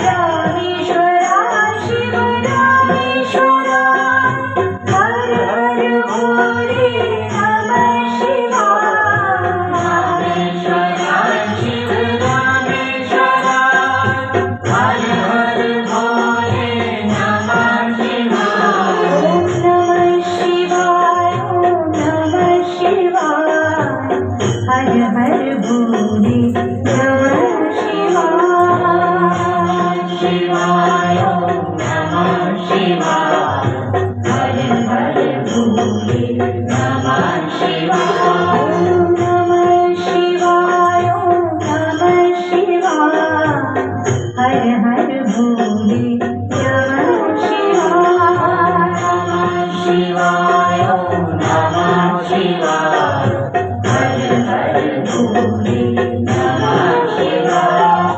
रामेश्वरा शिव रामेश्वरा हर हर भोले नमः शिवाय रामेश्वरा शिव रामेश्वरा हर हर भोले नमः शिवाय ओम नमः शिवाय ओम नमः शिवाय हर हर भोले नमः शिवाय ओम नमः शिवाय हर हर भोले नमः शिवाय ओम नमः शिवाय ओम नमः शिवाय हर हर भोले नमः शिवाय ओम नमः शिवाय हर हर भोले नमः शिवाय